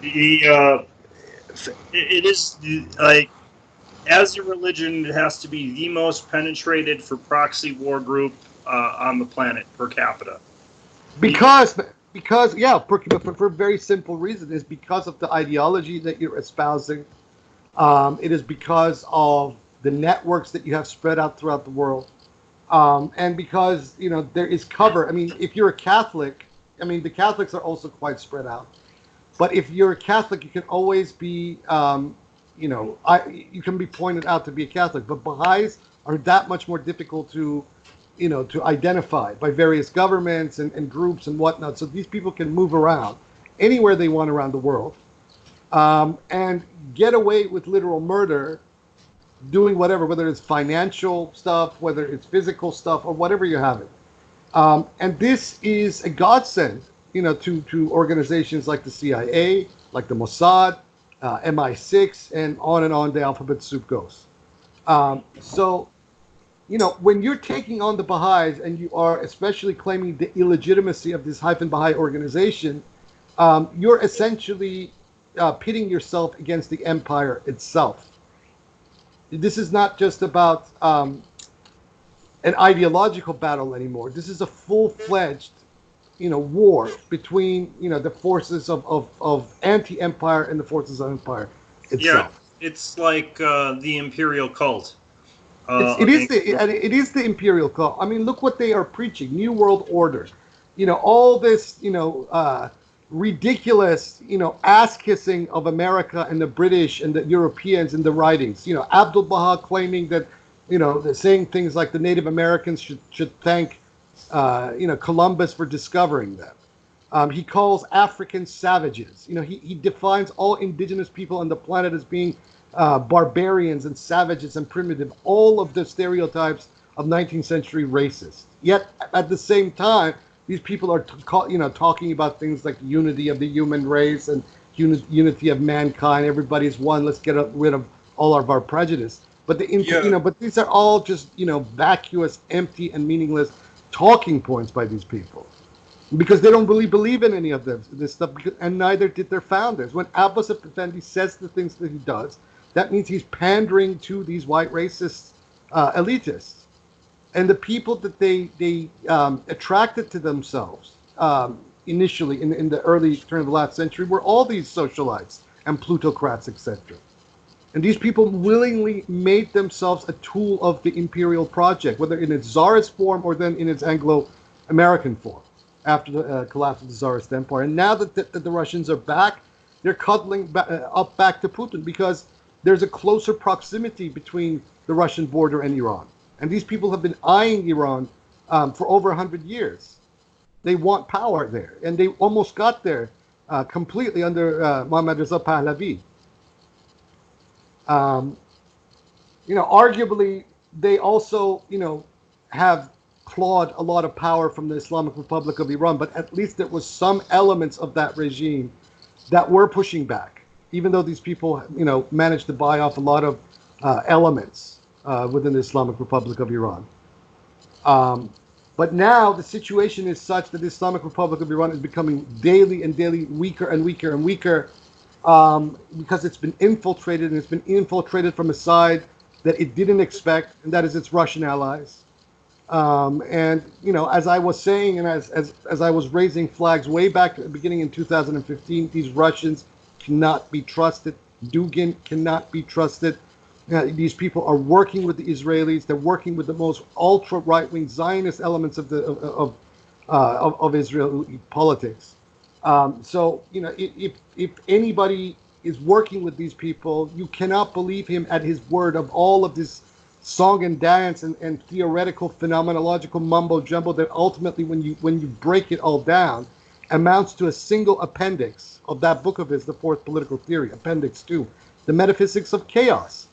The it is like, as a religion, it has to be the most penetrated for proxy war group on the planet per capita. because because yeah, for a very simple reason is because of the ideology that you're espousing. It is because of the networks that you have spread out throughout the world, and because there is cover. I mean, if you're a Catholic, I mean the Catholics are also quite spread out. But if you're a Catholic, you can always be, you can be pointed out to be a Catholic. But Baha'is are that much more difficult to identify by various governments and groups and whatnot. So these people can move around anywhere they want around the world, and get away with literal murder, doing whatever, whether it's financial stuff, whether it's physical stuff, or whatever you have it. And this is a godsend, to organizations like the CIA, like the Mossad, MI6, and on the alphabet soup goes. So, when you're taking on the Baha'is and you are especially claiming the illegitimacy of this hyphen Baha'i organization, you're essentially pitting yourself against the empire itself. This is not just about an ideological battle anymore. This is a full-fledged, war between, the forces of anti-empire and the forces of empire Yeah, itself. it's like the imperial cult. It is the imperial cult. I mean, look what they are preaching: New World Order. All this, ridiculous, ass kissing of America and the British and the Europeans in the writings. Abdul Baha claiming that, they're saying things like the Native Americans should thank, Columbus for discovering them. He calls Africans savages. He defines all indigenous people on the planet as being barbarians and savages and primitive. All of the stereotypes of 19th century racists. Yet at the same time, these people are talking about things like unity of the human race and unity of mankind. Everybody's one. Let's get rid of all of our prejudice. But but these are all just vacuous, empty, and meaningless talking points by these people, because they don't really believe in any of this stuff, and neither did their founders. When Abbas Effendi says the things that he does, that means he's pandering to these white racist elitists, and the people that they attracted to themselves initially in the early turn of the last century were all these socialites and plutocrats, etc. And these people willingly made themselves a tool of the imperial project, whether in its czarist form or then in its Anglo-American form, after the collapse of the Tsarist Empire. And now that the Russians are back, they're cuddling back to Putin, because there's a closer proximity between the Russian border and Iran. And these people have been eyeing Iran for over 100 years. They want power there, and they almost got there completely under Mohammad Reza Pahlavi. Arguably, they also, have clawed a lot of power from the Islamic Republic of Iran, but at least there was some elements of that regime that were pushing back, even though these people, managed to buy off a lot of elements within the Islamic Republic of Iran. But now the situation is such that the Islamic Republic of Iran is becoming daily and daily weaker and weaker and weaker, because it's been infiltrated, and it's been infiltrated from a side that it didn't expect, and that is its Russian allies. And as I was saying, and as I was raising flags way back at the beginning in 2015, these Russians cannot be trusted. Dugin cannot be trusted. These people are working with the Israelis. They're working with the most ultra right-wing Zionist elements of Israeli politics. So if anybody is working with these people, you cannot believe him at his word of all of this song and dance and theoretical phenomenological mumbo jumbo that ultimately, when you break it all down, amounts to a single appendix of that book of his, The Fourth Political Theory, Appendix 2, The Metaphysics of Chaos.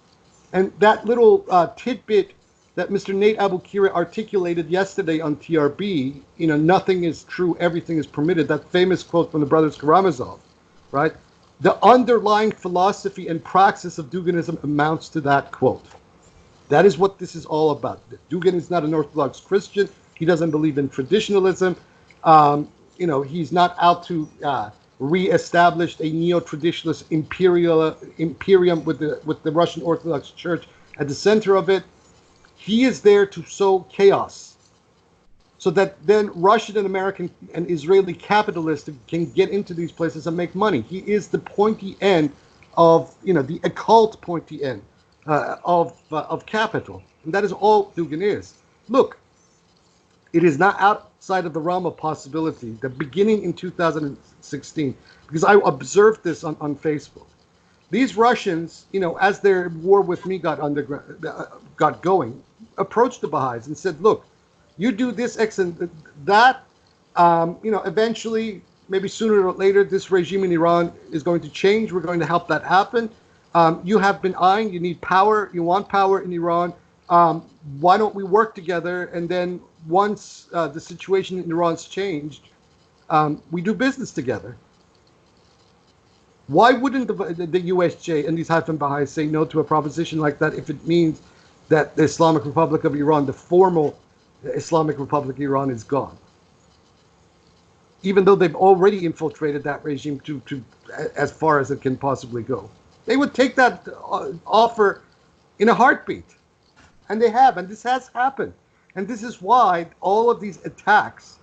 And that little tidbit that Mr. Nate Abukira articulated yesterday on TRB, nothing is true, everything is permitted, that famous quote from the brothers Karamazov, right? The underlying philosophy and praxis of Duginism amounts to that quote. That is what this is all about. Dugin is not an Orthodox Christian. He doesn't believe in traditionalism. He's not out to re-established a neo-traditionalist imperium with the Russian Orthodox Church at the center of it. He is there to sow chaos, so that then Russian and American and Israeli capitalists can get into these places and make money. He is the pointy end of, the occult pointy end of capital, and that is all Dugin is. Look, it is not outside of the realm of possibility that beginning in 2016, because I observed this on Facebook, these Russians, as their war with me got going, approached the Baha'is and said, look, you do this X and that, eventually, maybe sooner or later, this regime in Iran is going to change. We're going to help that happen. You have been eyeing, you need power, you want power in Iran. Why don't we work together? And then once the situation in Iran's changed, we do business together. Why wouldn't the USJ and these Haifan Baha'is say no to a proposition like that if it means that the Islamic Republic of Iran, the formal Islamic Republic of Iran, is gone? Even though they've already infiltrated that regime to as far as it can possibly go. They would take that offer in a heartbeat. And they have, and this has happened. And this is why all of these attacks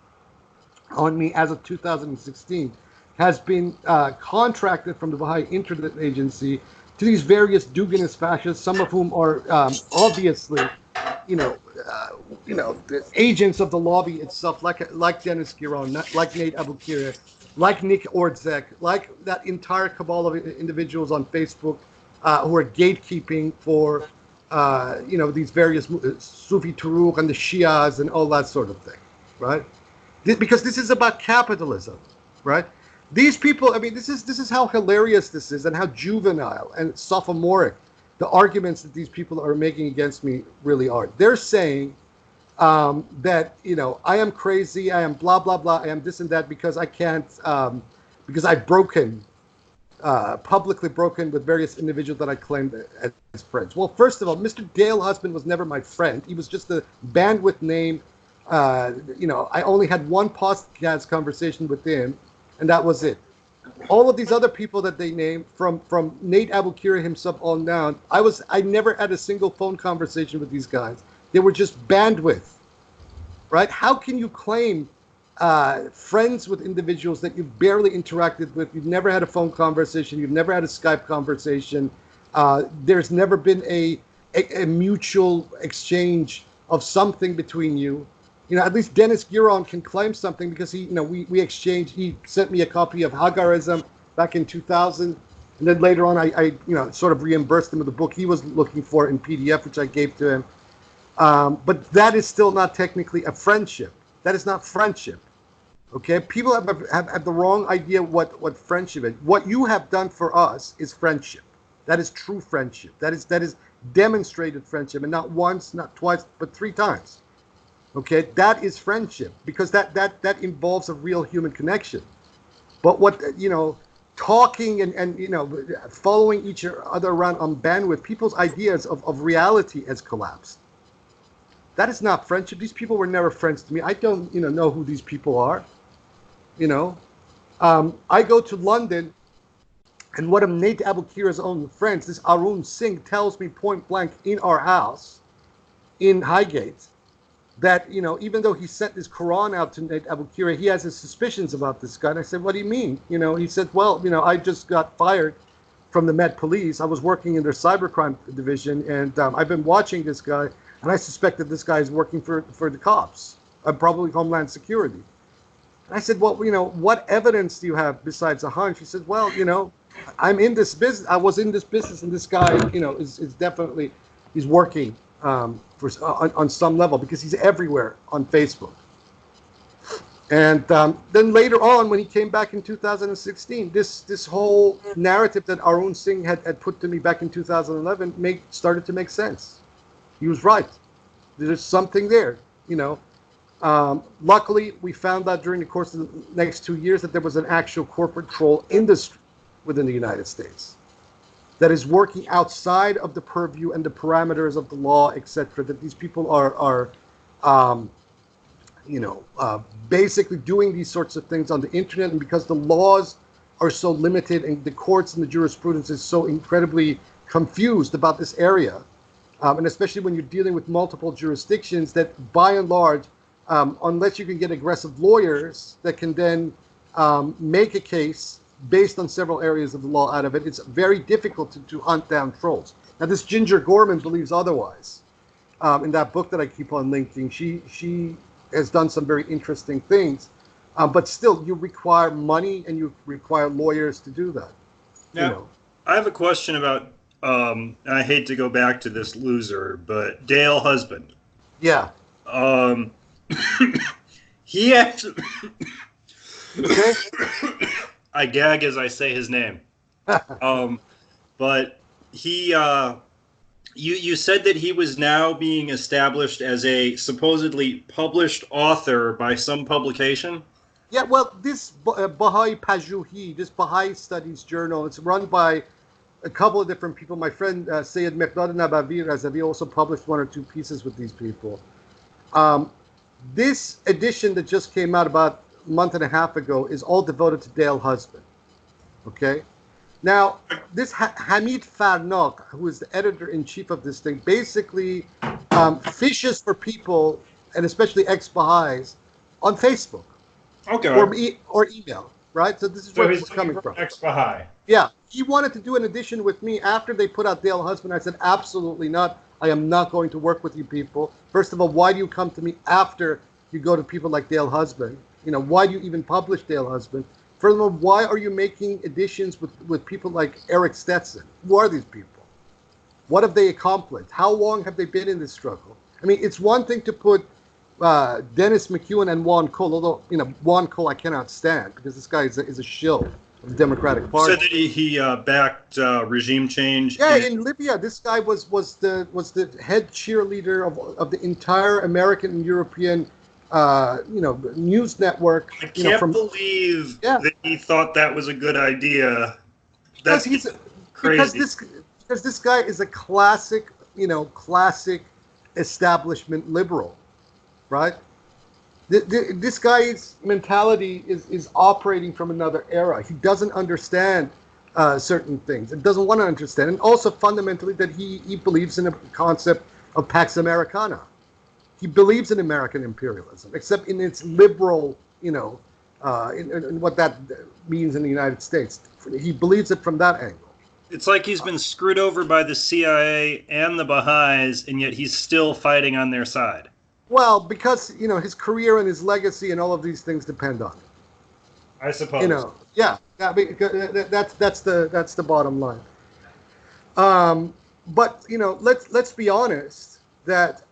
on me as of 2016 has been contracted from the Baha'i Internet Agency to these various Duginist fascists, some of whom are obviously, the agents of the lobby itself, like Dennis Giron, like Nate Abukir, like Nick Ordzek, like that entire cabal of individuals on Facebook who are gatekeeping for, these various Sufi Turuq and the Shias and all that sort of thing, right? Because this is about capitalism, right? These people, this is how hilarious this is and how juvenile and sophomoric the arguments that these people are making against me really are. They're saying that, I am crazy, I am blah, blah, blah, I am this and that because I can't, because I've publicly broken with various individuals that I claimed as friends. Well, first of all, Mr. Dale Husband was never my friend. He was just a bandwidth name. I only had one podcast conversation with him, and that was it. All of these other people that they named, from Nate Abukir himself on down, I never had a single phone conversation with these guys. They were just bandwidth, right? How can you claim friends with individuals that you've barely interacted with? You've never had a phone conversation. You've never had a Skype conversation. There's never been a mutual exchange of something between you. At least Dennis Giron can claim something because we exchanged. He sent me a copy of Hagarism back in 2000, and then later on I sort of reimbursed him with the book he was looking for in PDF, which I gave to him. But that is still not technically a friendship. That is not friendship. Okay, people have the wrong idea what friendship is. What you have done for us is friendship. That is true friendship. That is demonstrated friendship, and not once, not twice, but 3 times. Okay, that is friendship because that involves a real human connection. But what talking and following each other around on bandwidth, people's ideas of reality has collapsed. That is not friendship. These people were never friends to me. I don't know who these people are. I go to London, and one of Nate Abukir's own friends, this Arun Singh, tells me point blank in our house in Highgate that, even though he sent his Quran out to Nate Abukir, he has his suspicions about this guy. And I said, what do you mean? He said, well, I just got fired from the Met Police. I was working in their cybercrime division, and I've been watching this guy, and I suspect that this guy is working for the cops, probably Homeland Security. And I said, well, what evidence do you have besides a hunch? He said, well, I'm in this business. I was in this business, and this guy, is definitely, he's working on some level because he's everywhere on Facebook. And then later on, when he came back in 2016, this whole narrative that Arun Singh had put to me back in 2011 started to make sense. He was right. There's something there, Luckily, we found out during the course of the next 2 years that there was an actual corporate troll industry within the United States that is working outside of the purview and the parameters of the law, etc. That these people are basically doing these sorts of things on the internet, and because the laws are so limited, and the courts and the jurisprudence is so incredibly confused about this area, and especially when you're dealing with multiple jurisdictions, that by and large, unless you can get aggressive lawyers that can then make a case based on several areas of the law out of it, it's very difficult to hunt down trolls. Now, this Ginger Gorman believes otherwise. In that book that I keep on linking, she has done some very interesting things, but still, you require money and you require lawyers to do that. Now, I have a question about, I hate to go back to this loser, but Dale Husband. Yeah. He actually... Okay. I gag as I say his name. But he... You said that he was now being established as a supposedly published author by some publication? Yeah, well, this Baha'i Pajuhi, this Baha'i Studies journal, it's run by a couple of different people. My friend Syed Miqdad Nabavi Razavi also published one or two pieces with these people. This edition that just came out about a month and a half ago is all devoted to Dale Husband. Okay? Now, this Hamid Farnak, who is the editor-in-chief of this thing, basically fishes for people, and especially ex-Baha'is, on Facebook. Okay. Or email, right? So this is where it's coming from. Ex-Baha'i. Yeah. He wanted to do an edition with me after they put out Dale Husband. I said, absolutely not. I am not going to work with you people. First of all, why do you come to me after you go to people like Dale Husband? Why do you even publish Dale Husband? Furthermore, why are you making editions with people like Eric Stetson? Who are these people? What have they accomplished? How long have they been in this struggle? I mean, it's one thing to put Dennis McEwen and Juan Cole, although, Juan Cole I cannot stand because this guy is a shill of the Democratic Party. You said that he backed regime change. Yeah, in Libya, this guy was the head cheerleader of the entire American and European news network. I can't believe that he thought that was a good idea. That's crazy. Because this guy is a classic establishment liberal, right? This guy's mentality is operating from another era. He doesn't understand certain things. It doesn't want to understand, and also fundamentally that he believes in a concept of Pax Americana. He believes in American imperialism, except in its liberal, in what that means in the United States. He believes it from that angle. It's like he's been screwed over by the CIA and the Baha'is, and yet he's still fighting on their side. Well, because, his career and his legacy and all of these things depend on it. I suppose. Yeah, that's the bottom line. But, let's be honest that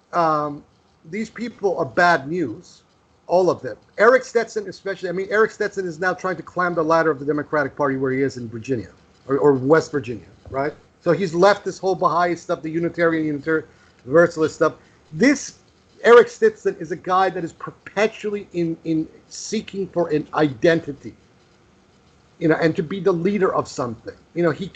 these people are bad news, all of them. Eric Stetson especially. I mean, Eric Stetson is now trying to climb the ladder of the Democratic Party where he is in Virginia, or West Virginia, right? So he's left this whole Baha'i stuff, the Unitarian, Universalist stuff. This Eric Stetson is a guy that is perpetually in seeking for an identity, and to be the leader of something. He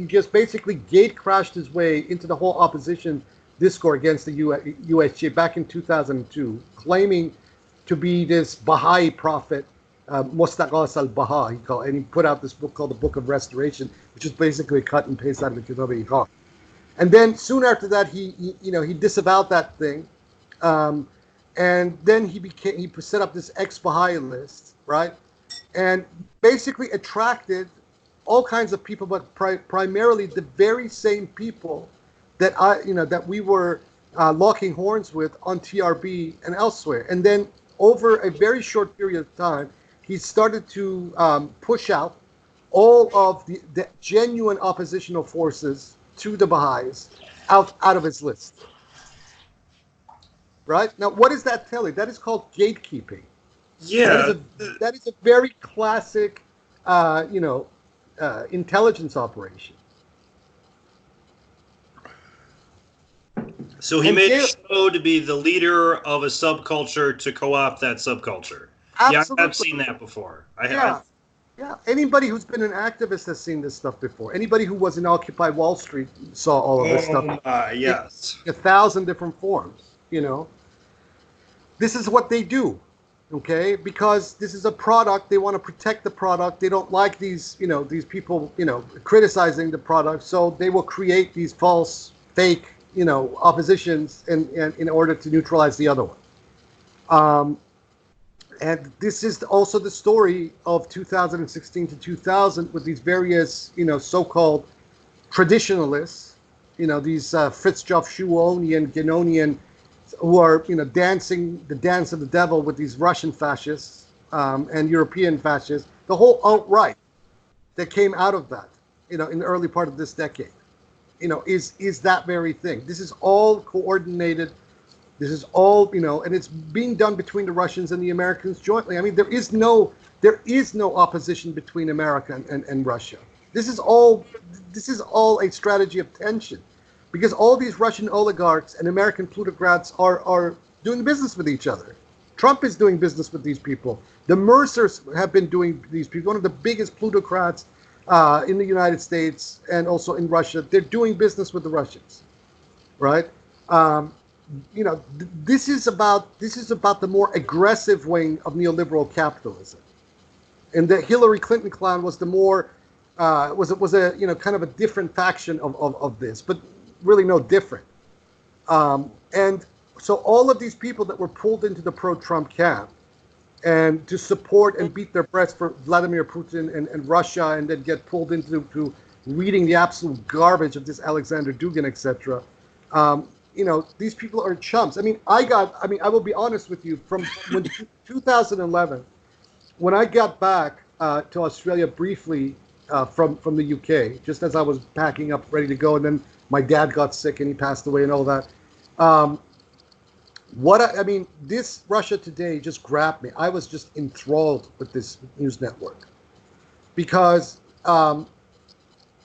just basically gate crashed his way into the whole opposition discourse against the USG back in 2002, claiming to be this Baha'i prophet, Mustaqas al-Baha, and he put out this book called the Book of Restoration, which is basically a cut and paste out of the Kitab-e-Iqaq. And then soon after that, he disavowed that thing, and then he set up this ex-Baha'i list, right? And basically attracted all kinds of people, but primarily the very same people that we were locking horns with on TRB and elsewhere. And then over a very short period of time, he started to push out all of the genuine oppositional forces to the Baha'is out of his list. Right? Now, what does that tell you? That is called gatekeeping. Yeah. That is a very classic, intelligence operation. So he made a show to be the leader of a subculture to co-opt that subculture. Absolutely. Yeah, I've seen that before. Yeah. Anybody who's been an activist has seen this stuff before. Anybody who was in Occupy Wall Street saw all of this stuff. Yes. In 1,000 different forms, This is what they do. Okay, because this is a product, they want to protect the product. They don't like these, these people, criticizing the product. So they will create these false, fake, oppositions in order to neutralize the other one. And this is also the story of 2016 to 2000 with these various, so-called traditionalists, these Fritjof Schuonian, Genonian, who are, dancing the dance of the devil with these Russian fascists and European fascists, the whole alt-right that came out of that, in the early part of this decade, is that very thing. This is all coordinated. This is all, and it's being done between the Russians and the Americans jointly. I mean, there is no opposition between America and Russia. This is all a strategy of tension, because all these Russian oligarchs and American plutocrats are doing business with each other. Trump is doing business with these people. The Mercers have been doing these people. One of the biggest plutocrats in the United States and also in Russia. They're doing business with the Russians, right? This is about the more aggressive wing of neoliberal capitalism, and the Hillary Clinton clan was the more was a kind of a different faction of this, but really no different. And so all of these people that were pulled into the pro-Trump camp and to support and beat their breasts for Vladimir Putin and Russia, and then get pulled into reading the absolute garbage of this Alexander Dugin, etc. These people are chumps. I will be honest with you. From 2011, when I got back to Australia briefly from the UK, just as I was packing up, ready to go, and then my dad got sick and he passed away and all that. This Russia Today just grabbed me. I was just enthralled with this news network because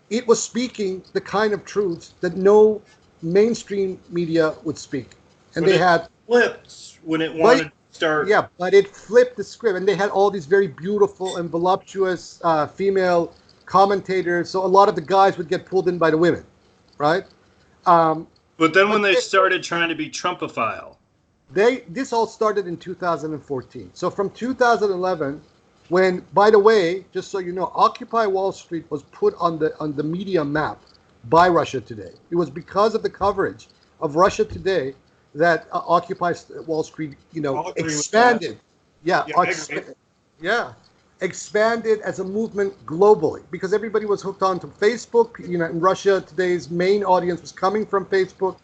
it was speaking the kind of truths that no mainstream media would speak. And but they had flipped when it wanted to start. Yeah, but it flipped the script, and they had all these very beautiful and voluptuous female commentators. So a lot of the guys would get pulled in by the women, right? But then when they started trying to be Trumpophile. This all started in 2014. So from 2011, when, by the way, just so you know, Occupy Wall Street was put on the media map by Russia Today. It was because of the coverage of Russia Today that Occupy Wall Street, expanded. Expanded as a movement globally, because everybody was hooked on to Facebook. In Russia Today's main audience was coming from Facebook.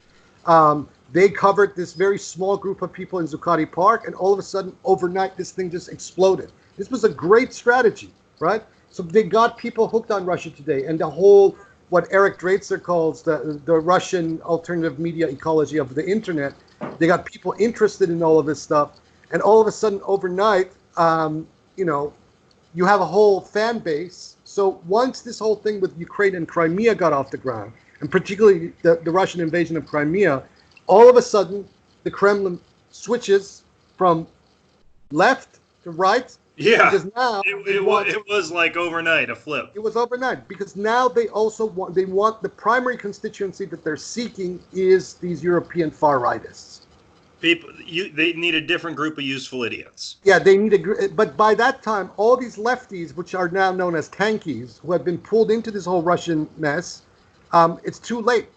They covered this very small group of people in Zuccotti Park, and all of a sudden, overnight, this thing just exploded. This was a great strategy, right? So they got people hooked on Russia Today, and the whole, what Eric Draitser calls the Russian alternative media ecology of the internet. They got people interested in all of this stuff, and all of a sudden, overnight, you have a whole fan base. So once this whole thing with Ukraine and Crimea got off the ground, and particularly the Russian invasion of Crimea, all of a sudden, the Kremlin switches from left to right. Yeah, because now it was like overnight, a flip. It was overnight, because now they also want the primary constituency that they're seeking is these European far-rightists. They need a different group of useful idiots. Yeah, they need but by that time, all these lefties, which are now known as tankies, who have been pulled into this whole Russian mess, it's too late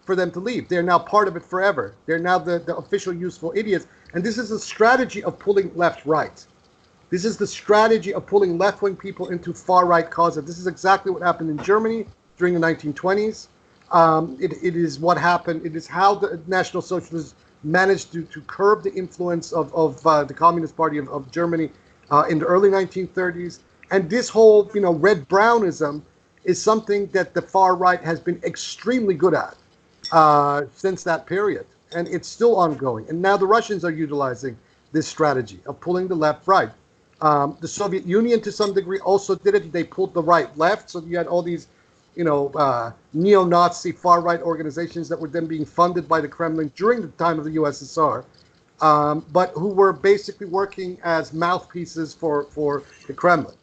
for them to leave. They're now part of it forever. They're now the official useful idiots. And this is a strategy of pulling left-right. This is the strategy of pulling left-wing people into far-right causes. This is exactly what happened in Germany during the 1920s. It is what happened. It is how the National Socialists managed to curb the influence of the Communist Party of Germany in the early 1930s. And this whole, red-brownism is something that the far right has been extremely good at since that period. And it's still ongoing. And now the Russians are utilizing this strategy of pulling the left-right. The Soviet Union, to some degree, also did it. They pulled the right-left. So you had all these, neo-Nazi far-right organizations that were then being funded by the Kremlin during the time of the USSR, but who were basically working as mouthpieces for the Kremlin.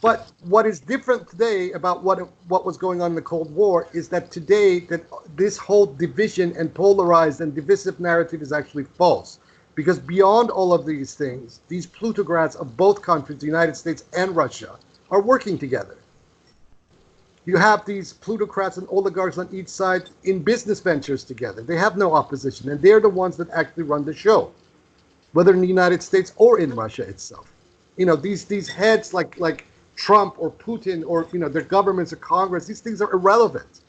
But what is different today about what was going on in the Cold War is that today that this whole division and polarized and divisive narrative is actually false, Because beyond all of these things, these plutocrats of both countries, the United States and Russia, are working together. You have these plutocrats and oligarchs on each side in business ventures together. They have no opposition, and they're the ones that actually run the show, whether in the United States or in Russia itself. You know, these heads like Trump or Putin or, you know, their governments or Congress, these things are irrelevant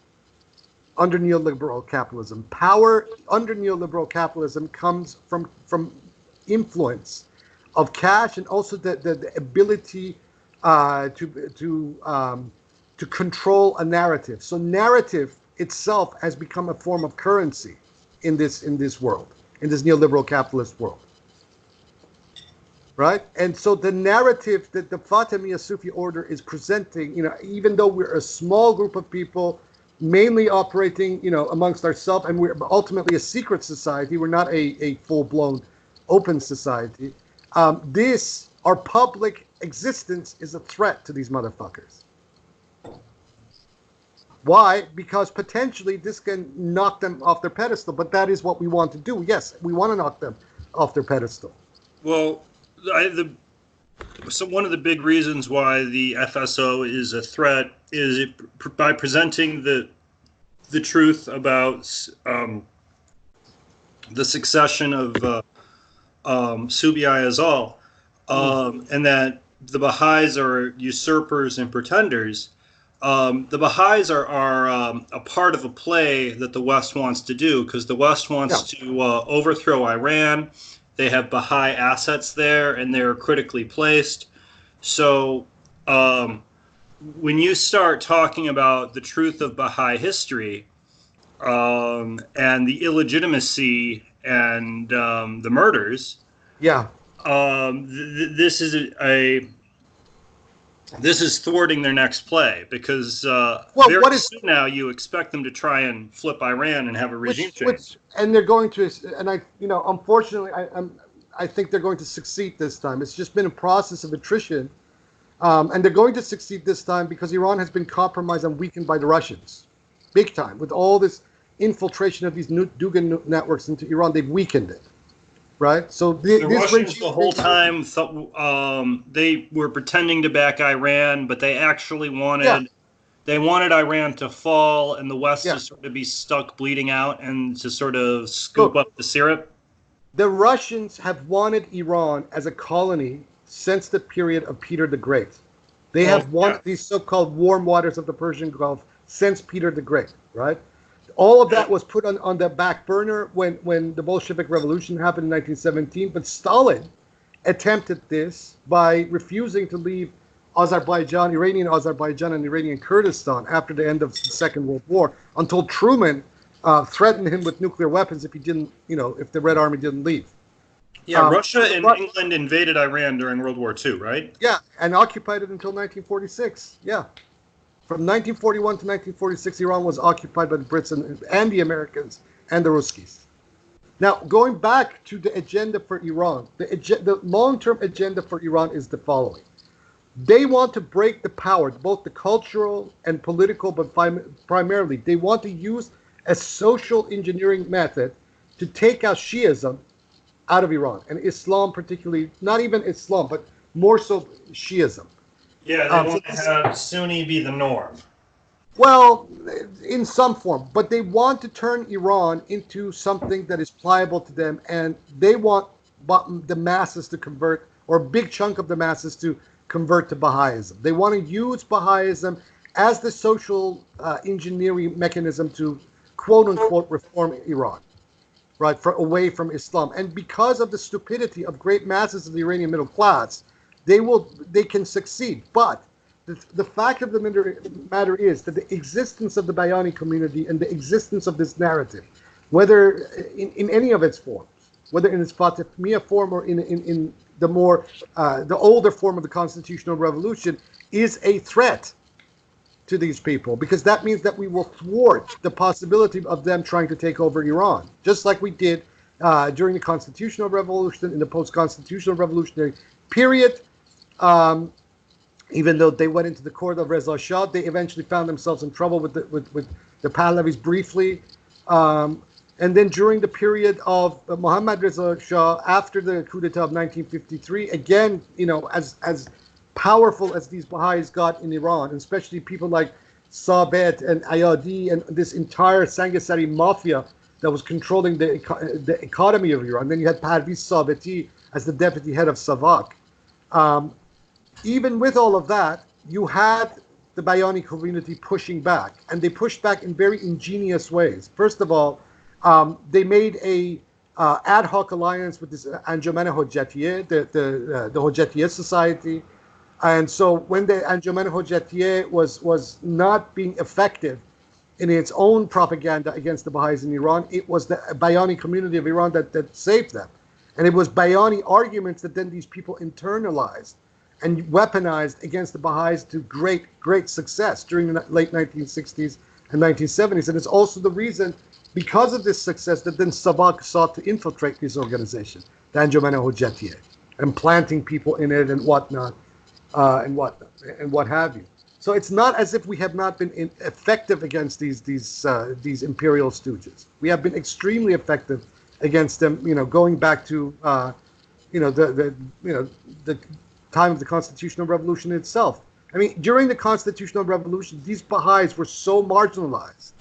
under neoliberal capitalism. Power under neoliberal capitalism comes from influence of cash, and also the ability to control a narrative. So narrative itself has become a form of currency in this world, in this neoliberal capitalist world. Right? And so the narrative that the Fatimiyya Sufi order is presenting, you know, even though we're a small group of people, mainly operating, you know, amongst ourselves, and we're ultimately a secret society, we're not a full-blown open society, our public existence is a threat to these motherfuckers. Why? Because potentially this can knock them off their pedestal, but that is what we want to do. Yes, we want to knock them off their pedestal. Well, so one of the big reasons why the FSO is a threat is by presenting the truth about the succession of Subi Azal, and that the Baha'is are usurpers and pretenders. The Baha'is are a part of a play that the West wants to do, because the West wants to overthrow Iran. They have Baha'i assets there, and they're critically placed. So when you start talking about the truth of Baha'i history and the illegitimacy and the murders, this is thwarting their next play, because very soon now you expect them to try and flip Iran and have a regime change. And they're going to, and unfortunately, I think they're going to succeed this time. It's just been a process of attrition, and they're going to succeed this time because Iran has been compromised and weakened by the Russians, big time. With all this infiltration of these Dugan networks into Iran, they've weakened it. Right, so the Russians the whole time they were pretending to back Iran, but they actually wanted Iran to fall, and the West to sort of be stuck bleeding out and to sort of scoop up the syrup. The Russians have wanted Iran as a colony since the period of Peter the Great. They have wanted these so-called warm waters of the Persian Gulf since Peter the Great. Right. All of that was put on the back burner when the Bolshevik Revolution happened in 1917. But Stalin attempted this by refusing to leave Azerbaijan, Iranian Azerbaijan, and Iranian Kurdistan after the end of the Second World War, until Truman threatened him with nuclear weapons if he didn't, if the Red Army didn't leave. Yeah, Russia and England invaded Iran during World War II, right? Yeah, and occupied it until 1946. Yeah. From 1941 to 1946, Iran was occupied by the Brits and the Americans and the Ruskies. Now, going back to the agenda for Iran, the long-term agenda for Iran is the following. They want to break the power, both the cultural and political, but primarily, they want to use a social engineering method to take out Shiism out of Iran, and Islam particularly, not even Islam, but more so Shiism. Yeah, they want to have Sunni be the norm. Well, in some form, but they want to turn Iran into something that is pliable to them, and they want the masses to convert, or a big chunk of the masses to convert to Bahaism. They want to use Bahaism as the social engineering mechanism to quote-unquote reform Iran, right, away from Islam. And because of the stupidity of great masses of the Iranian middle class, they can succeed. But the fact of the matter is that the existence of the Bayani community and the existence of this narrative, whether in any of its forms, whether in its Fatimiyya form or in the more the older form of the constitutional revolution, is a threat to these people, because that means that we will thwart the possibility of them trying to take over Iran, just like we did during the constitutional revolution, in the post-constitutional revolutionary period. Even though they went into the court of Reza Shah, they eventually found themselves in trouble with the Pahlavis briefly. And then during the period of Muhammad Reza Shah, after the coup d'etat of 1953, again, as powerful as these Baha'is got in Iran, especially people like Sabet and Ayadi and this entire Sangasari mafia that was controlling the economy of Iran. Then you had Parviz Sabeti as the deputy head of Savak. Even with all of that, you had the Bayani community pushing back, and they pushed back in very ingenious ways. First of all, they made a ad hoc alliance with this Anjuman Hojjatiyeh, the Hojjatiyeh Society. And so when the Anjuman Hojjatiyeh was not being effective in its own propaganda against the Baha'is in Iran, it was the Bayani community of Iran that saved them. And it was Bayani arguments that then these people internalized and weaponized against the Baha'is to great success during the late 1960s and 1970s. And it's also the reason, because of this success, that then Savak sought to infiltrate this organization, the Anjuman Hojjatiyeh, and planting people in it and whatnot, and what have you. So it's not as if we have not been effective against these imperial stooges. We have been extremely effective against them. Going back to the time of the Constitutional Revolution itself. I mean, during the Constitutional Revolution, these Baha'is were so marginalized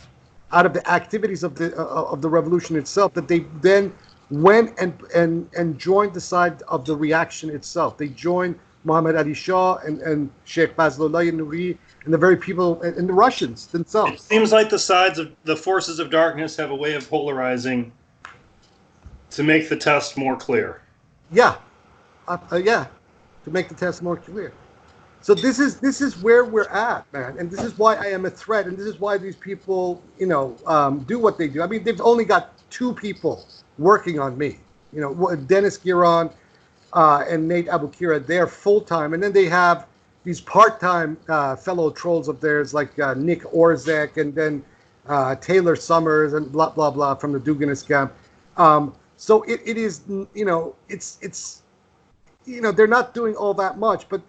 out of the activities of the revolution itself that they then went and joined the side of the reaction itself. They joined Muhammad Ali Shah and Sheikh Fazlullah Nuri and the very people and the Russians themselves. It seems like the forces of darkness have a way of polarizing to make the test more clear. Yeah, to make the test more clear. So this is where we're at, man, and this is why I am a threat, and this is why these people, do what they do. I mean, they've only got two people working on me. Dennis Giron and Nate Abu Kira. They're full time, and then they have these part-time fellow trolls of theirs like Nick Orzek and then Taylor Summers and blah blah blah from the Duganis camp. So it is, it's they're not doing all that much, but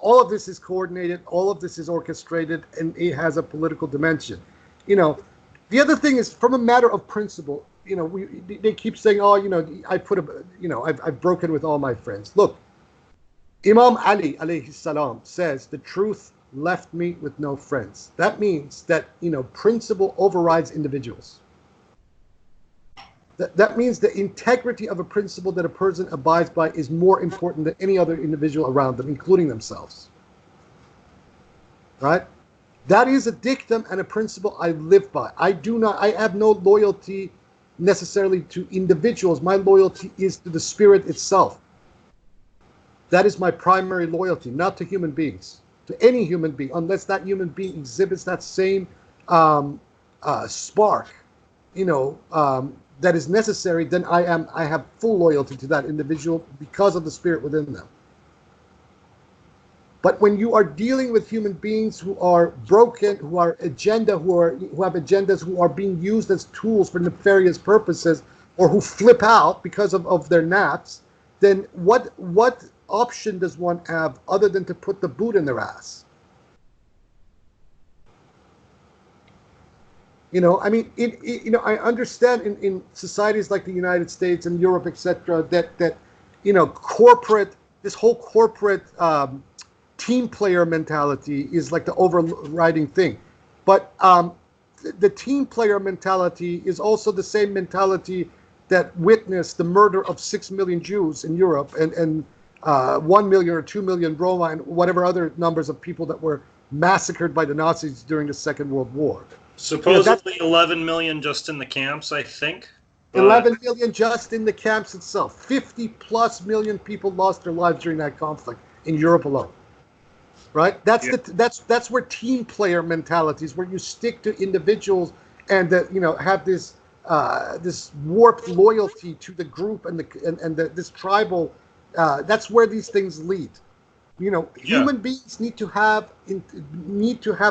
all of this is coordinated, all of this is orchestrated, and it has a political dimension. The other thing is, from a matter of principle, they keep saying, I've broken with all my friends. Look, Imam Ali alayhi salam says, the truth left me with no friends. That means that, principle overrides individuals. That means the integrity of a principle that a person abides by is more important than any other individual around them, including themselves. Right? That is a dictum and a principle I live by. I have no loyalty necessarily to individuals. My loyalty is to the spirit itself. That is my primary loyalty, not to human beings, to any human being, unless that human being exhibits that same spark, that is necessary. Then I have full loyalty to that individual because of the spirit within them. But when you are dealing with human beings who are broken, who have agendas, who are being used as tools for nefarious purposes, or who flip out because of their naps, then what option does one have other than to put the boot in their ass? I understand in societies like the United States and Europe, etc., that this whole corporate team player mentality is like the overriding thing. But the team player mentality is also the same mentality that witnessed the murder of 6 million Jews in Europe and 1 million or 2 million Roma and whatever other numbers of people that were massacred by the Nazis during the Second World War. Supposedly 11 million just in the camps, I think. 11 million just in the camps itself. 50 plus million people lost their lives during that conflict in Europe alone. Right? That's where team player mentalities, where you stick to individuals and have this warped loyalty to the group and this tribal. That's where these things lead. Human beings need to have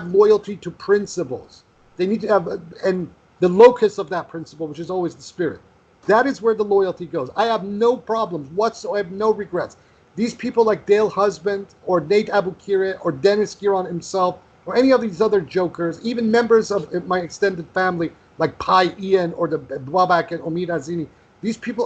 loyalty to principles. They need to have, and the locus of that principle, which is always the spirit. That is where the loyalty goes. I have no problems whatsoever, no regrets. These people like Dale Husband or Nate Abu Kira or Dennis Giron himself or any of these other jokers, even members of my extended family like Pai Ian or the Babak and Omid Azini. These people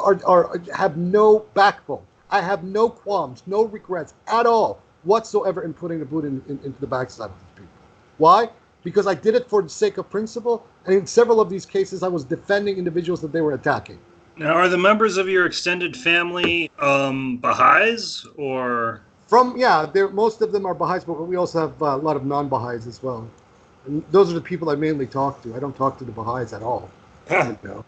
have no backbone. I have no qualms, no regrets at all whatsoever in putting the boot into the backside of these people. Why? Because I did it for the sake of principle, and in several of these cases, I was defending individuals that they were attacking. Now, are the members of your extended family Baha'is or? Most of them are Baha'is, but we also have a lot of non-Baha'is as well. And those are the people I mainly talk to. I don't talk to the Baha'is at all. You know?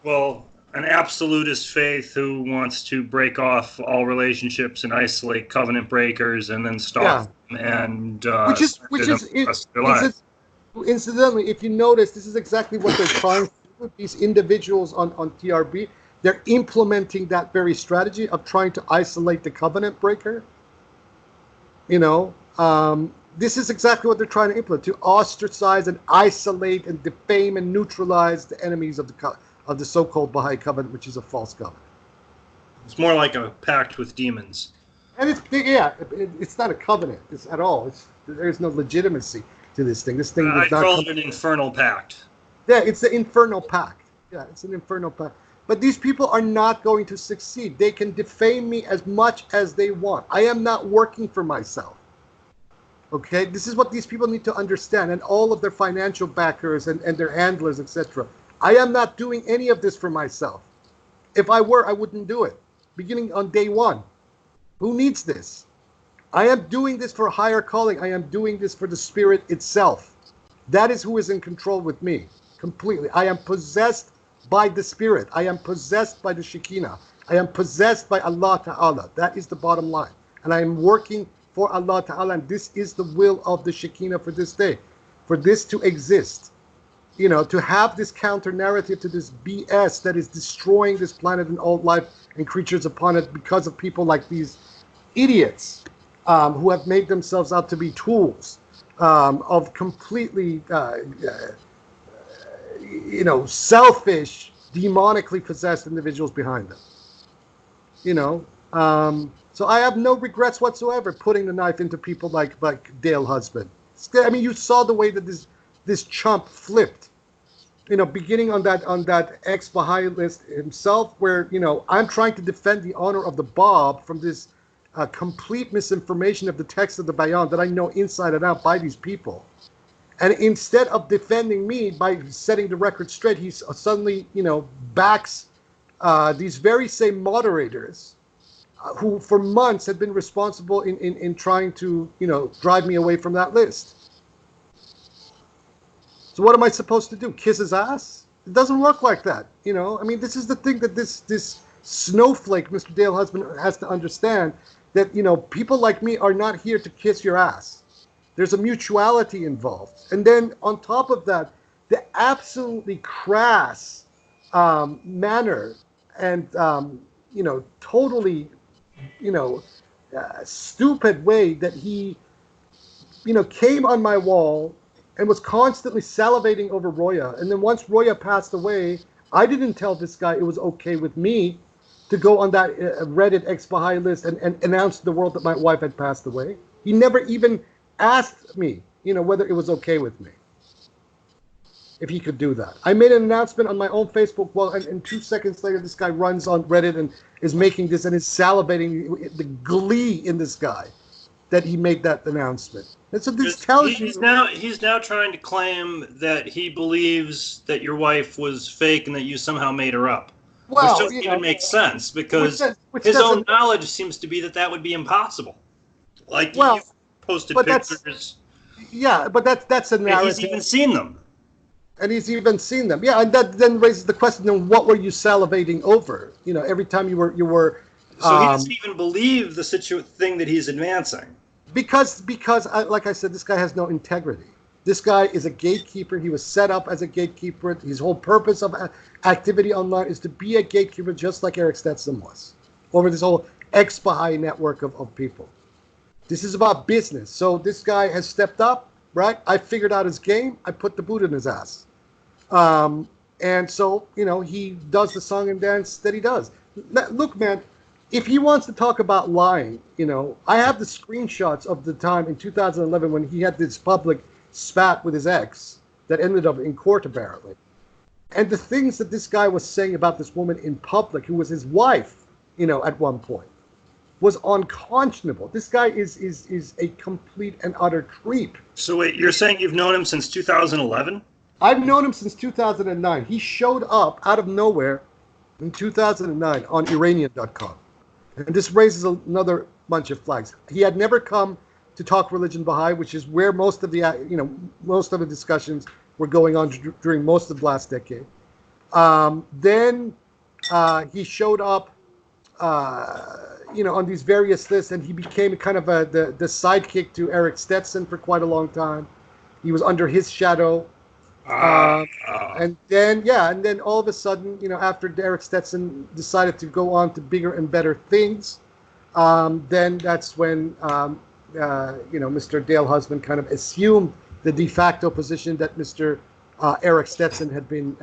Well, an absolutist faith who wants to break off all relationships and isolate covenant breakers and then stalk them and incidentally, if you notice, this is exactly what they're trying to do with these individuals on TRB. They're implementing that very strategy of trying to isolate the covenant breaker. You know, this is exactly what they're trying to implement, to ostracize and isolate and defame and neutralize the enemies of the so-called Baha'i covenant, which is a false covenant. It's more like a pact with demons. And it's not a covenant at all. There's no legitimacy to this thing. This thing I call it an infernal pact. Yeah, it's the infernal pact. Yeah, it's an infernal pact. But these people are not going to succeed. They can defame me as much as they want. I am not working for myself. Okay, this is what these people need to understand, and all of their financial backers and their handlers, etc. I am not doing any of this for myself. If I were, I wouldn't do it. Beginning on day one. Who needs this? I am doing this for a higher calling. I am doing this for the spirit itself. That is who is in control with me, completely. I am possessed by the spirit. I am possessed by the Shekinah. I am possessed by Allah Ta'ala. That is the bottom line. And I am working for Allah Ta'ala, and this is the will of the Shekinah for this day, for this to exist. You know, to have this counter narrative to this BS that is destroying this planet and all life and creatures upon it because of people like these idiots who have made themselves out to be tools of completely, selfish, demonically possessed individuals behind them. You know, so I have no regrets whatsoever putting the knife into people like Dale Husband. I mean, you saw the way that this chump flipped, you know, beginning on that ex-Baha'i list himself, where, you know, I'm trying to defend the honor of the Bab from this complete misinformation of the text of the Bayan that I know inside and out by these people. And instead of defending me by setting the record straight, he suddenly, you know, backs these very same moderators who for months had been responsible in trying to, you know, drive me away from that list. So what am I supposed to do? Kiss his ass? It doesn't work like that. You know, I mean, this is the thing that this snowflake, Mr. Dale Husband, has to understand, that, you know, people like me are not here to kiss your ass. There's a mutuality involved. And then on top of that, the absolutely crass manner and, you know, totally, you know, stupid way that he, you know, came on my wall and was constantly salivating over Roya. And then once Roya passed away, I didn't tell this guy it was okay with me to go on that Reddit ex-Baha'i list and announce to the world that my wife had passed away. He never even asked me, you know, whether it was okay with me, if he could do that. I made an announcement on my own Facebook wall, and 2 seconds later, this guy runs on Reddit and is making this and is salivating, the glee in this guy that he made that announcement. And so this tells you... He's now trying to claim that he believes that your wife was fake and that you somehow made her up. Well, which doesn't even make sense, because his own knowledge seems to be that would be impossible. Like, you posted pictures. Yeah, but that's a narrative. He's even seen them. And he's even seen them. Yeah, and that then raises the question, then what were you salivating over? You know, every time you were So he doesn't even believe the thing that he's advancing. Because like I said, this guy has no integrity. This guy is a gatekeeper. He was set up as a gatekeeper. His whole purpose of activity online is to be a gatekeeper, just like Eric Stetson was, over this whole ex-Baha'i network of people. This is about business. So this guy has stepped up, right? I figured out his game. I put the boot in his ass. And so, you know, he does the song and dance that he does. Look, man, if he wants to talk about lying, you know, I have the screenshots of the time in 2011 when he had this public spat with his ex, that ended up in court, apparently. And the things that this guy was saying about this woman in public, who was his wife, at one point, was unconscionable. This guy is a complete and utter creep. So wait, you're saying you've known him since 2011? I've known him since 2009. He showed up out of nowhere in 2009 on Iranian.com. And this raises another bunch of flags. He had never come to talk religion Baha'i, which is where most of the discussions were going on during most of the last decade. Then he showed up, on these various lists, and he became kind of the sidekick to Eric Stetson for quite a long time. He was under his shadow. And then all of a sudden, after Eric Stetson decided to go on to bigger and better things, then that's when, Mr. Dale Husband kind of assumed the de facto position that Mr. Eric Stetson had been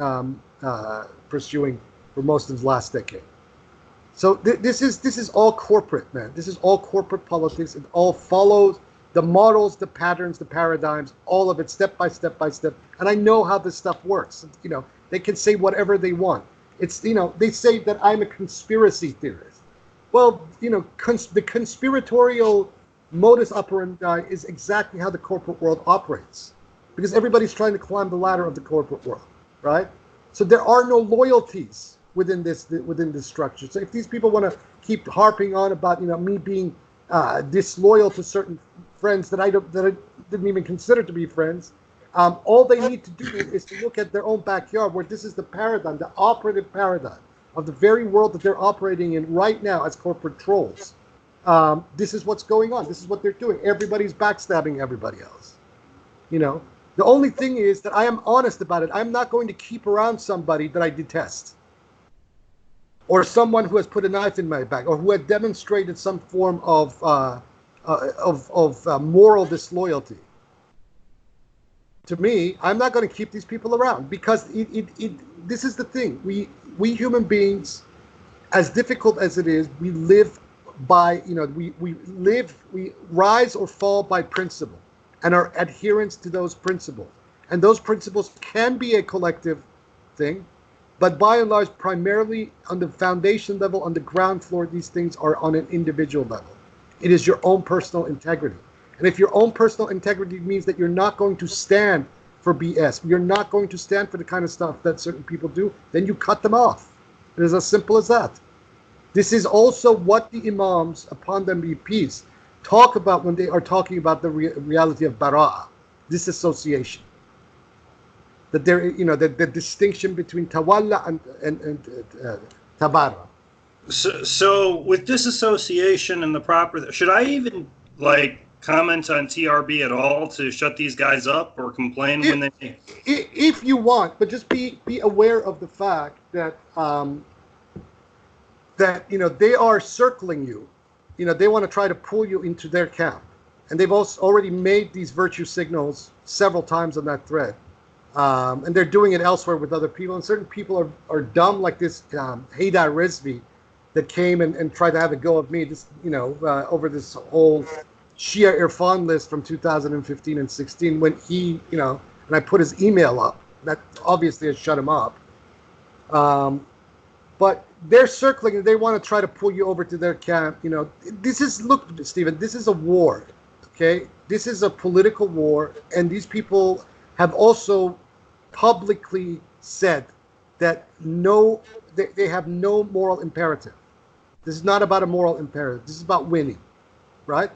pursuing for most of the last decade. So this is all corporate, man. This is all corporate politics. It all follows the models, the patterns, the paradigms, all of it, step by step by step. And I know how this stuff works. They can say whatever they want. It's, they say that I'm a conspiracy theorist. Well, the conspiratorial modus operandi is exactly how the corporate world operates, because everybody's trying to climb the ladder of the corporate world, right? So there are no loyalties within this structure. So if these people want to keep harping on about me being disloyal to certain friends that I didn't even consider to be friends, all they need to do is to look at their own backyard, where this is the paradigm, the operative paradigm of the very world that they're operating in right now as corporate trolls. This is what's going on. This is what they're doing. Everybody's backstabbing everybody else. The only thing is that I am honest about it. I'm not going to keep around somebody that I detest, or someone who has put a knife in my back, or who had demonstrated some form of moral disloyalty. To me, I'm not going to keep these people around, because this is the thing. We human beings, as difficult as it is, we live by, we rise or fall by principle and our adherence to those principles. And those principles can be a collective thing, but by and large, primarily on the foundation level, on the ground floor, these things are on an individual level. It is your own personal integrity. And if your own personal integrity means that you're not going to stand for BS, you're not going to stand for the kind of stuff that certain people do, then you cut them off. It is as simple as that. This is also what the Imams, upon them be peace, talk about when they are talking about the reality of bara'ah, disassociation. That there, the distinction between tawalla and tabara. So with disassociation and the proper, should I even comment on TRB at all to shut these guys up, or complain when they? If you want, but just be aware of the fact that they are circling you. They want to try to pull you into their camp, and they've also already made these virtue signals several times on that thread, and they're doing it elsewhere with other people. And certain people are dumb, like this Haydar Rizvi that came and tried to have a go of me. This over this whole Shia Irfan list from 2015 and 16, when he and I put his email up. That obviously has shut him up. But they're circling, and they want to try to pull you over to their camp. Look, Stephen, this is a war, okay? This is a political war, and these people have also publicly said that they have no moral imperative. This is not about a moral imperative. This is about winning, right?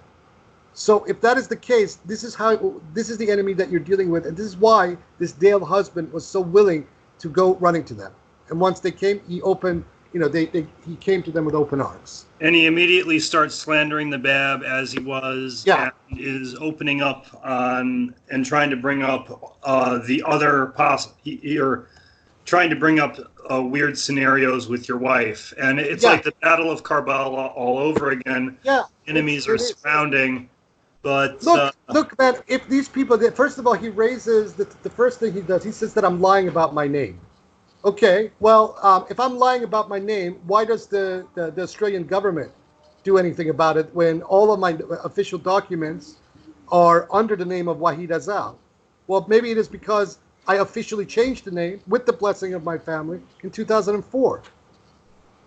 So if that is the case, this is the enemy that you're dealing with, and this is why this Dale Husband was so willing to go running to them. And once they came, he opened, he came to them with open arms. And he immediately starts slandering the Bab, as he was, yeah, and is opening up on and trying to bring up the other you're trying to bring up weird scenarios with your wife, and it's like the Battle of Karbala all over again. Yeah, enemies are surrounding. But look, man. If these people, first of all, he raises the first thing he does. He says that I'm lying about my name. Okay, well, if I'm lying about my name, why does the Australian government do anything about it when all of my official documents are under the name of Wahid Azal? Well, maybe it is because I officially changed the name with the blessing of my family in 2004.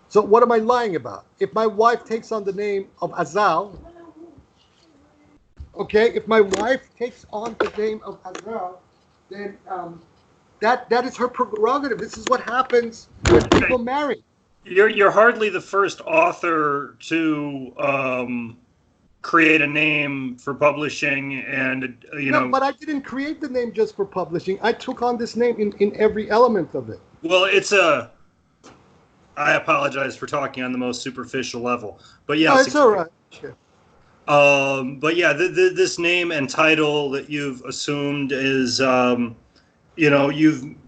So what am I lying about? If my wife takes on the name of Azal, okay, if my wife takes on the name of Azal, then that is her prerogative. This is what happens when people marry. You're hardly the first author to create a name for publishing, and No, but I didn't create the name just for publishing. I took on this name in every element of it. Well, I apologize for talking on the most superficial level, but yes, No, it's all right. Sure. But yeah, this name and title that you've assumed is,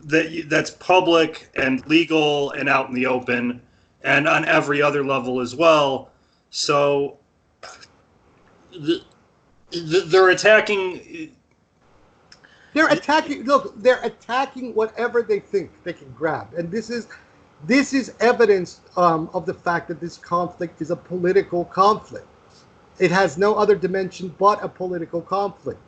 that's public and legal and out in the open, and on every other level as well. So they're attacking. They're attacking. Look, they're attacking whatever they think they can grab, and this is evidence of the fact that this conflict is a political conflict. It has no other dimension but a political conflict,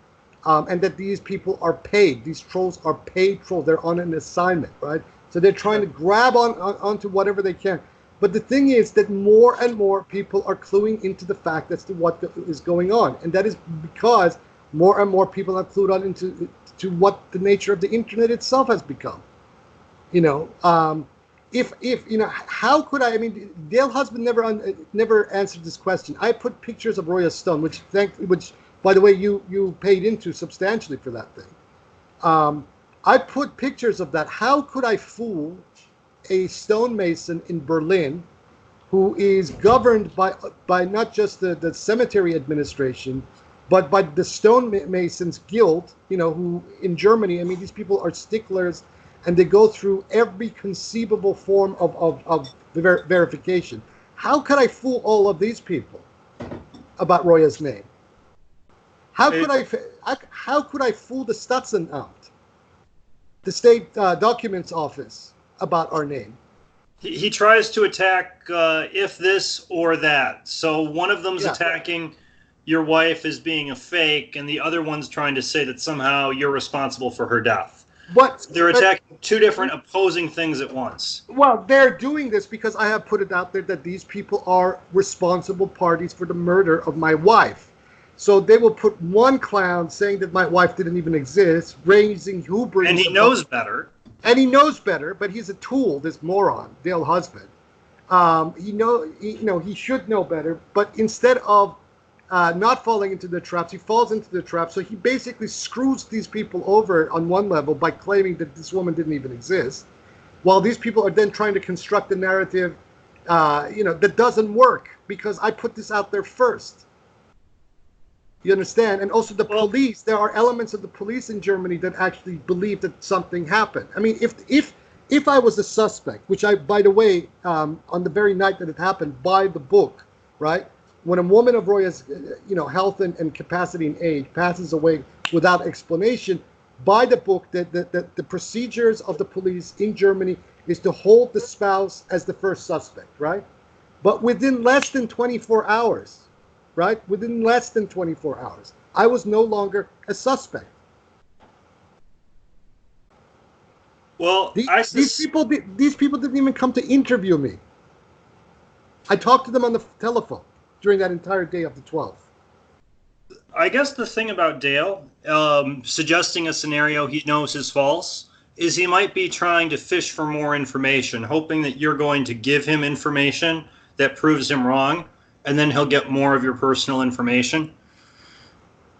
and that these people are paid. These trolls are paid trolls. They're on an assignment, right? So they're trying to grab onto whatever they can. But the thing is that more and more people are cluing into the fact as to what is going on, and that is because more and more people are clued on into what the nature of the internet itself has become. If how could I? I mean, Dale Husband never answered this question. I put pictures of Roya Stone, which by the way you paid into substantially for that thing. I put pictures of that. How could I fool a stonemason in Berlin, who is governed by not just the cemetery administration, but by the stonemasons guild? Who in Germany? I mean, these people are sticklers. And they go through every conceivable form of verification. How could I fool all of these people about Roya's name? How could I fool the Statsamt, the state documents office, about our name? He tries to attack if this or that. So one of them's attacking your wife as being a fake, and the other one's trying to say that somehow you're responsible for her death. They're attacking two different opposing things at once. Well, they're doing this because I have put it out there that these people are responsible parties for the murder of my wife. So they will put one clown saying that my wife didn't even exist, raising hubris. And he knows better. And he knows better, but he's a tool, this moron, Dale Husband. He should know better, but instead of not falling into the traps, he falls into the trap. So he basically screws these people over on one level by claiming that this woman didn't even exist, while these people are then trying to construct a narrative, that doesn't work because I put this out there first. You understand? And also the police. There are elements of the police in Germany that actually believe that something happened. I mean, if I was a suspect, which I, by the way, on the very night that it happened, by the book, right? When a woman of Roya's, health and capacity and age passes away without explanation, by the book, that the procedures of the police in Germany is to hold the spouse as the first suspect, right? But within less than 24 hours, right? Within less than 24 hours, I was no longer a suspect. Well, these people didn't even come to interview me. I talked to them on the telephone during that entire day of the 12th. I guess the thing about Dale suggesting a scenario he knows is false is he might be trying to fish for more information, hoping that you're going to give him information that proves him wrong, and then he'll get more of your personal information.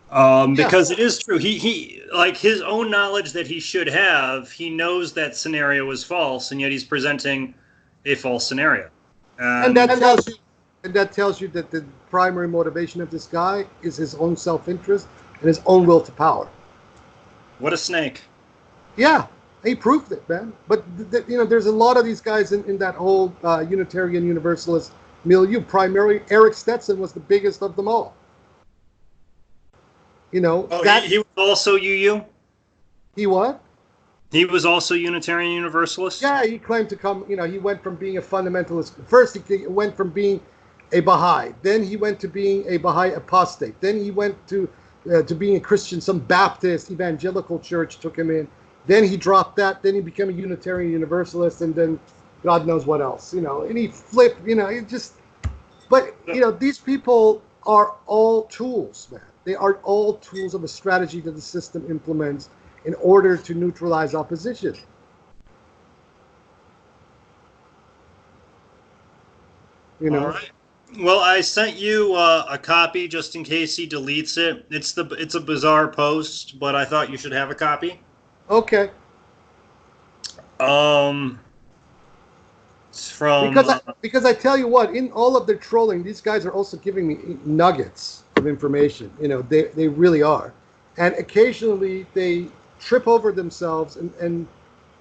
Because it is true. He like his own knowledge that he should have, he knows that scenario is false, and yet he's presenting a false scenario. And that tells you that the primary motivation of this guy is his own self-interest and his own will to power. What a snake. Yeah, he proved it, man. But, there's a lot of these guys in that whole Unitarian Universalist milieu. Primarily, Eric Stetson was the biggest of them all. he was also UU? He what? He was also Unitarian Universalist? Yeah, he claimed to come, he went from being a fundamentalist. First, he went from being a Baha'i. Then he went to being a Baha'i apostate. Then he went to being a Christian. Some Baptist evangelical church took him in. Then he dropped that. Then he became a Unitarian Universalist, and then God knows what else, and he flipped, it just, but, these people are all tools, man. They are all tools of a strategy that the system implements in order to neutralize opposition. All right. Well, I sent you a copy just in case he deletes it. It's a bizarre post, but I thought you should have a copy. Okay. It's from because I tell you what, in all of their trolling, these guys are also giving me nuggets of information. They really are, and occasionally they trip over themselves, and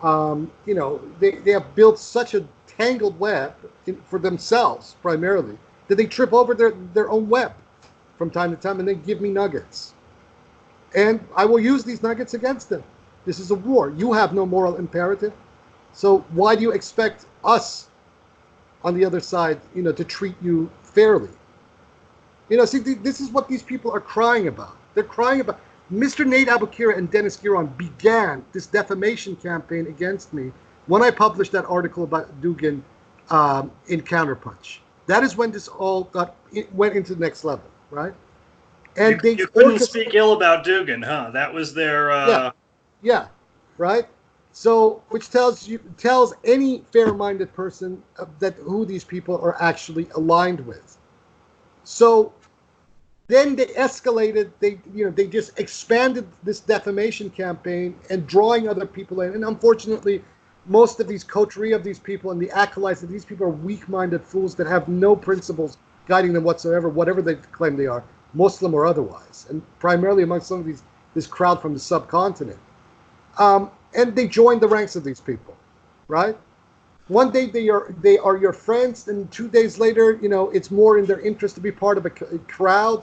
they have built such a tangled web for themselves primarily that they trip over their own web from time to time, and they give me nuggets, and I will use these nuggets against them. This is a war. You have no moral imperative, so why do you expect us on the other side, to treat you fairly? See, this is what these people are crying about. They're crying about. Mr. Nate Abukira and Dennis Giron began this defamation campaign against me when I published that article about Dugin in Counterpunch. That is when this all went into the next level, right? And you couldn't speak ill about Dugin, huh? That was their. Yeah, right. So, which tells any fair-minded person that who these people are actually aligned with. So, then they escalated. They just expanded this defamation campaign and drawing other people in. And unfortunately, most of these coterie of these people and the acolytes of these people are weak-minded fools that have no principles guiding them whatsoever, whatever they claim they are, Muslim or otherwise, and primarily among some of this crowd from the subcontinent. And they join the ranks of these people, right? One day they are your friends, and 2 days later, it's more in their interest to be part of a crowd,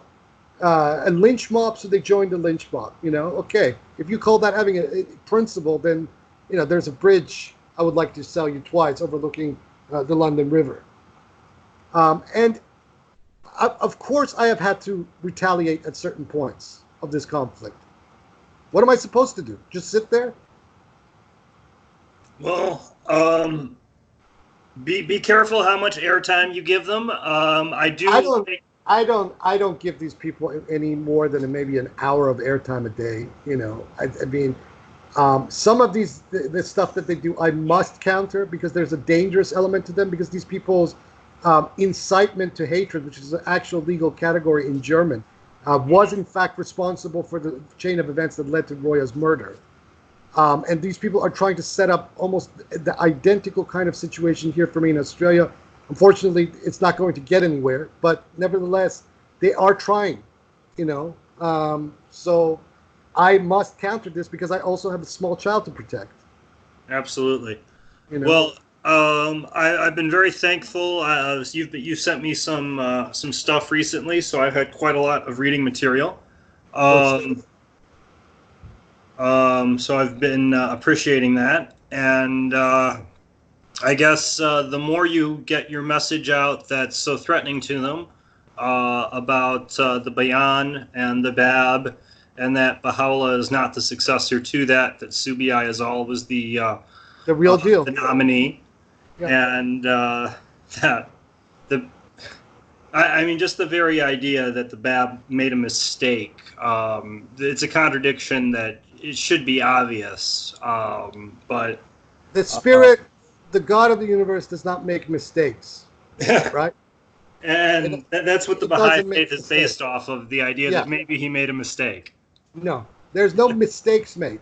a lynch mob, so they join the lynch mob. Okay, if you call that having a principle, then there's a bridge I would like to sell you twice overlooking the London River. And of course, I have had to retaliate at certain points of this conflict. What am I supposed to do? Just sit there? Well, be careful how much airtime you give them. I don't give these people any more than maybe an hour of airtime a day. I mean, some of the stuff that they do, I must counter because there's a dangerous element to them, because these people's incitement to hatred, which is an actual legal category in German, was in fact responsible for the chain of events that led to Roya's murder. And these people are trying to set up almost the identical kind of situation here for me in Australia. Unfortunately, it's not going to get anywhere, but nevertheless, they are trying, so I must counter this because I also have a small child to protect. Absolutely. Well, I've been very thankful. You sent me some stuff recently, so I've had quite a lot of reading material. So I've been appreciating that, and I guess the more you get your message out that's so threatening to them about the Bayan and the Bab, and that Baha'u'llah is not the successor to that Subi Azal was the real deal, the nominee, and I mean, just the very idea that the Bab made a mistake, it's a contradiction that it should be obvious, but the spirit, the God of the universe, does not make mistakes, right? And that's what the Baha'i faith is based off of, the idea that maybe he made a mistake. No, there's no mistakes made.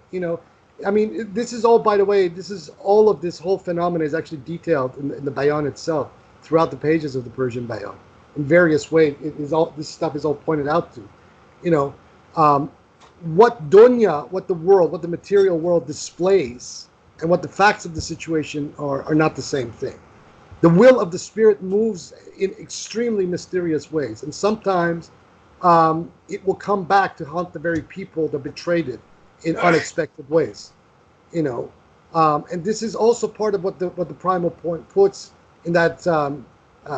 I mean, this is all, by the way, all of this whole phenomenon is actually detailed in the Bayan itself, throughout the pages of the Persian Bayan, in various ways. This stuff is all pointed out to. What dunya, what the material world displays, and what the facts of the situation are not the same thing. The will of the spirit moves in extremely mysterious ways, and sometimes it will come back to haunt the very people that betrayed it in unexpected ways. And this is also part of what the primal point puts in that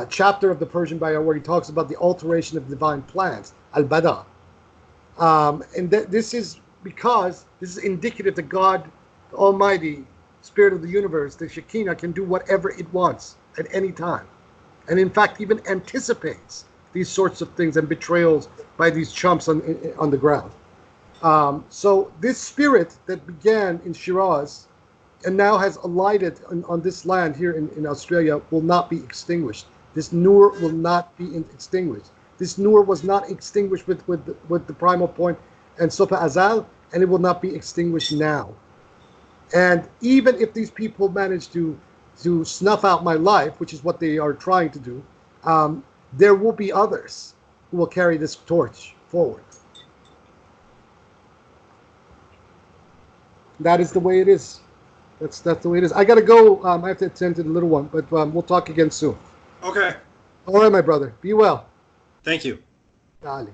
chapter of the Persian Bayan where he talks about the alteration of divine plans, al-bada. And this is because this is indicative that God the Almighty Spirit of the universe, the Shekinah, can do whatever it wants at any time. And in fact, even anticipates these sorts of things and betrayals by these chumps on the ground. So this spirit that began in Shiraz and now has alighted on this land here in Australia will not be extinguished. This Nur will not be extinguished. This Nur was not extinguished with the primal point and Sofa Azal, and it will not be extinguished now. And even if these people manage to snuff out my life, which is what they are trying to do, there will be others who will carry this torch forward. That is the way it is. That's the way it is. I got to go. I have to attend to the little one, but we'll talk again soon. Okay. All right, my brother. Be well. Thank you. Dale.